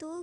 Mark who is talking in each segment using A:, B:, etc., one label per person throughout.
A: 2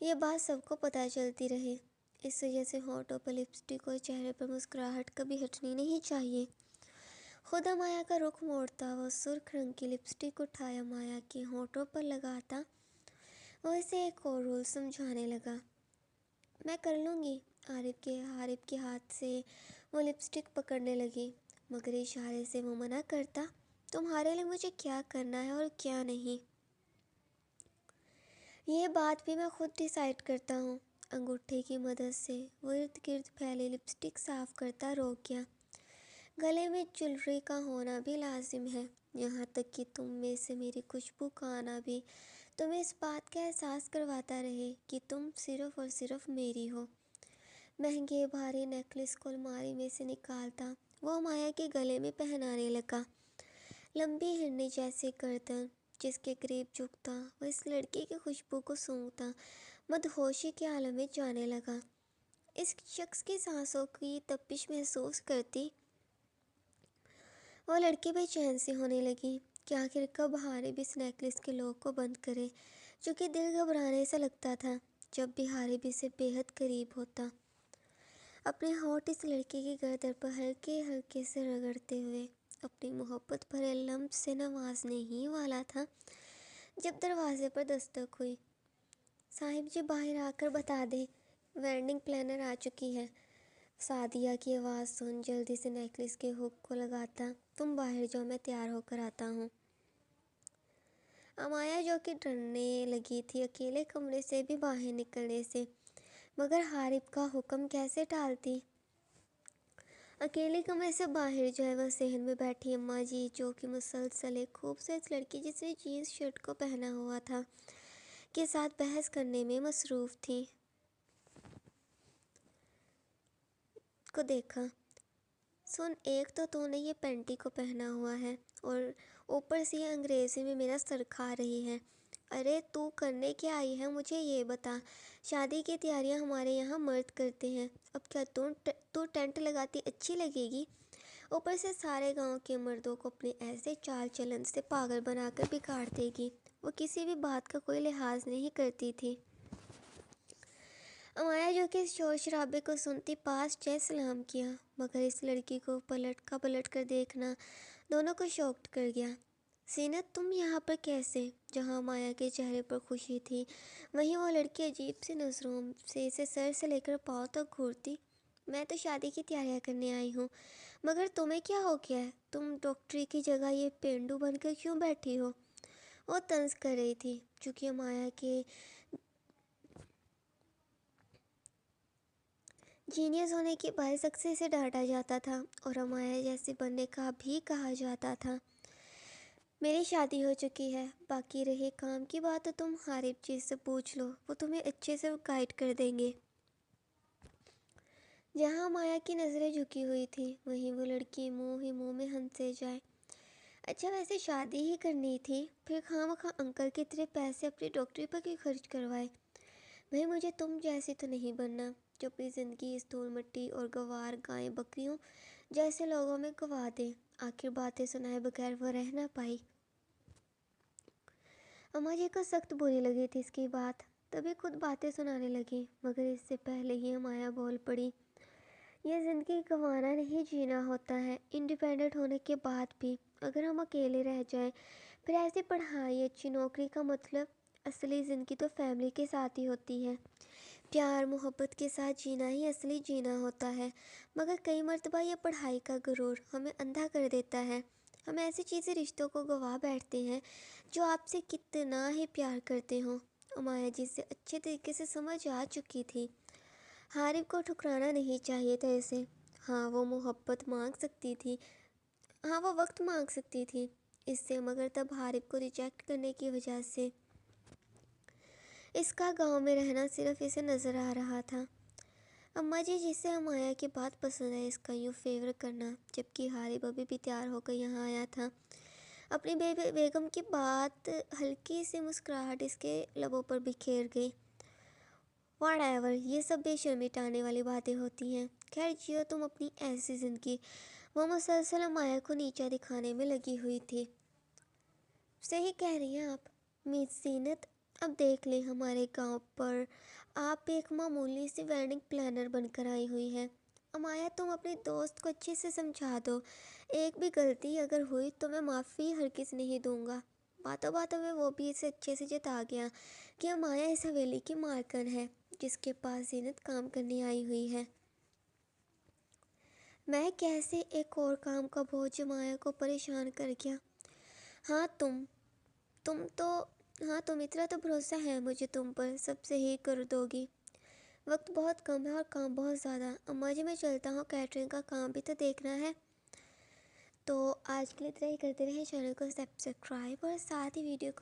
A: یہ بات سب کو پتہ چلتی رہے۔ اس وجہ سے ہونٹوں پر لپسٹک اور چہرے پر مسکراہٹ کبھی ہٹنی نہیں چاہیے۔ خدا مایا کا رخ موڑتا وہ سرخ رنگ کی لپسٹک اٹھایا مایا کے ہونٹوں پر لگاتا وہ اسے ایک اور رول سمجھانے لگا۔ میں کر لوں گی۔ عارف کے ہاتھ سے وہ لپسٹک پکڑنے لگی، مگر اشارے سے وہ منع کرتا، تمہارے لیے مجھے کیا کرنا ہے اور کیا نہیں، یہ بات بھی میں خود ڈیسائیڈ کرتا ہوں۔ انگوٹھے کی مدد سے وہ ارد گرد پھیلی لپسٹک صاف کرتا روک گیا۔ گلے میں جولری کا ہونا بھی لازم ہے، یہاں تک کہ تم میں سے میری خوشبو کا آنا بھی تمہیں اس بات کا احساس کرواتا رہے کہ تم صرف اور صرف میری ہو۔ مہنگے بھاری نیکلس کو الماری میں سے نکالتا وہ مایا کے گلے میں پہنانے لگا۔ لمبی ہرنی جیسے گردن جس کے قریب جھکتا وہ اس لڑکی کی خوشبو کو سونگھتا مدہوشی کے عالم میں جانے لگا۔ اس شخص کی سانسوں کی تپش محسوس کرتی وہ لڑکی بے چین سی ہونے لگی کہ آخر کب حارب اس نیکلس کے لوک کو بند کرے، جو کہ دل گھبرانے سے لگتا تھا جب بھی حارب اسے بے حد قریب ہوتا۔ اپنے ہونٹ اس لڑکی کی گردن پر ہلکے ہلکے سے رگڑتے ہوئے اپنی محبت بھرے لمس سے نوازنے ہی والا تھا جب دروازے پر دستک ہوئی۔ صاحب جی باہر آ کر بتا دیں، ویڈنگ پلانر آ چکی ہے۔ سعدیہ کی آواز سن جلدی سے نیکلس کے ہک کو لگاتا، تم باہر جاؤ، میں تیار ہو کر آتا ہوں۔ امایا جو کہ ڈرنے لگی تھی اکیلے کمرے سے بھی باہر نکلنے سے، مگر حارب کا حکم کیسے ٹالتی۔ اکیلے کمرے سے باہر جائے وہ صحن میں بیٹھی اماں جی جو کہ مسلسل ایک خوبصورت لڑکی جس نے جینس شرٹ کو پہنا ہوا تھا کے ساتھ بحث کرنے میں مصروف تھی کو دیکھا۔ سن، ایک تو نے یہ پینٹی کو پہنا ہوا ہے اور اوپر سے یہ انگریزی میں میرا سر کھا رہی ہے۔ ارے تو کرنے کیا آئی ہے مجھے یہ بتا۔ شادی کی تیاریاں ہمارے یہاں مرد کرتے ہیں، اب کیا تو ٹینٹ لگاتی اچھی لگے گی؟ اوپر سے سارے گاؤں کے مردوں کو اپنے ایسے چال چلن سے پاگل بنا کر بگاڑ دے گی۔ وہ کسی بھی بات کا کوئی لحاظ نہیں کرتی تھی۔ امایا جو کہ اس شور شرابے کو سنتی پاس جائے سلام کیا، مگر اس لڑکی کو پلٹ کر دیکھنا دونوں کو شاکڈ کر گیا۔ زینت تم یہاں پر کیسے؟ جہاں مایا کے چہرے پر خوشی تھی وہیں وہ لڑکی عجیب سی نظروں سے اسے سر سے لے کر پاؤں تک گھورتی۔ میں تو شادی کی تیاریاں کرنے آئی ہوں، مگر تمہیں کیا ہو گیا ہے؟ تم ڈاکٹری کی جگہ یہ پینڈو بن کر کیوں بیٹھی ہو؟ وہ طنز کر رہی تھی، چونکہ مایا کے جینیس ہونے کے باعث اکثر اسے ڈانٹا جاتا تھا اور امایا جیسے بننے کا بھی کہا جاتا تھا۔ میری شادی ہو چکی ہے، باقی رہے کام کی بات تو تم حارب جی سے پوچھ لو، وہ تمہیں اچھے سے گائیڈ کر دیں گے۔ جہاں مایا کی نظریں جھکی ہوئی تھی وہیں وہ لڑکی منہ ہی منہ میں ہنسے جائے۔ اچھا ویسے شادی ہی کرنی تھی، پھر خواہ انکل کی طرح پیسے اپنی ڈاکٹری پر کیوں خرچ کروائے؟ بھئی مجھے تم جیسی تو نہیں بننا جو اپنی زندگی اس دھول مٹی اور گوار گائے بکریوں جیسے لوگوں میں گوا دے۔ آخر باتیں سنائے بغیر وہ رہ نہ پائی۔ اماں جی کو سخت بری لگی تھی اس کی بات، تبھی خود باتیں سنانے لگی، مگر اس سے پہلے ہی امایا بول پڑی، یہ زندگی گنوانا نہیں جینا ہوتا ہے۔ انڈیپینڈنٹ ہونے کے بعد بھی اگر ہم اکیلے رہ جائیں، پھر ایسی پڑھائی اچھی نوکری کا مطلب اصلی زندگی تو فیملی کے ساتھ ہی ہوتی ہے، پیار محبت کے ساتھ جینا ہی اصلی جینا ہوتا ہے۔ مگر کئی مرتبہ یہ پڑھائی کا غرور ہمیں اندھا کر دیتا ہے، ہم ایسی چیزیں رشتوں کو گوا بیٹھتے ہیں جو آپ سے کتنا ہی پیار کرتے ہوں۔ امایا جی سے اچھے طریقے سے سمجھ آ چکی تھی، حارب کو ٹھکرانا نہیں چاہیے تھا اسے۔ ہاں وہ محبت مانگ سکتی تھی، ہاں وہ وقت مانگ سکتی تھی اس سے، مگر تب حارب کو ریجیکٹ کرنے کی وجہ سے اس کا گاؤں میں رہنا صرف اسے نظر آ رہا تھا۔ اماں جی جسے امایا کی بات پسند ہے اس کا یوں فیور کرنا، جبکہ حارب ابھی بھی تیار ہو کر یہاں آیا تھا۔ اپنی بیگم کی بات ہلکی سی مسکراہٹ اس کے لبوں پر بکھیر گئی۔ واٹ ایور، یہ سب بے شرمی ٹانے والی باتیں ہوتی ہیں، خیر جیو تم اپنی ایسی زندگی۔ وہ مسلسل امایا کو نیچا دکھانے میں لگی ہوئی تھی۔ صحیح کہہ رہی ہیں آپ، میس زینت، اب دیکھ لیں ہمارے گاؤں پر آپ بھی ایک معمولی سی ویڈنگ پلانر بن کر آئی ہوئی ہے۔ امایا تم اپنے دوست کو اچھے سے سمجھا دو، ایک بھی غلطی اگر ہوئی تو میں معافی ہرگز نہیں دوں گا۔ باتوں باتوں میں وہ بھی اسے اچھے سے جتا گیا کہ امایا اس حویلی کی مالکن ہے جس کے پاس زینت کام کرنے آئی ہوئی ہے۔ میں کیسے ایک اور کام کا بوجھ امایا کو پریشان کر گیا۔ ہاں تم تو ہاں تم اتنا تو بھروسہ ہے مجھے تم پر، سب صحیح کر دو گی۔ وقت بہت کم ہے اور کام بہت زیادہ۔ اماں جی میں چلتا ہوں، کیٹرنگ کا کام بھی تو دیکھنا ہے۔ تو آج کے لیے اتنا ہی، کرتے رہیں چینل کو سبسکرائب اور ساتھ ہی ویڈیو کو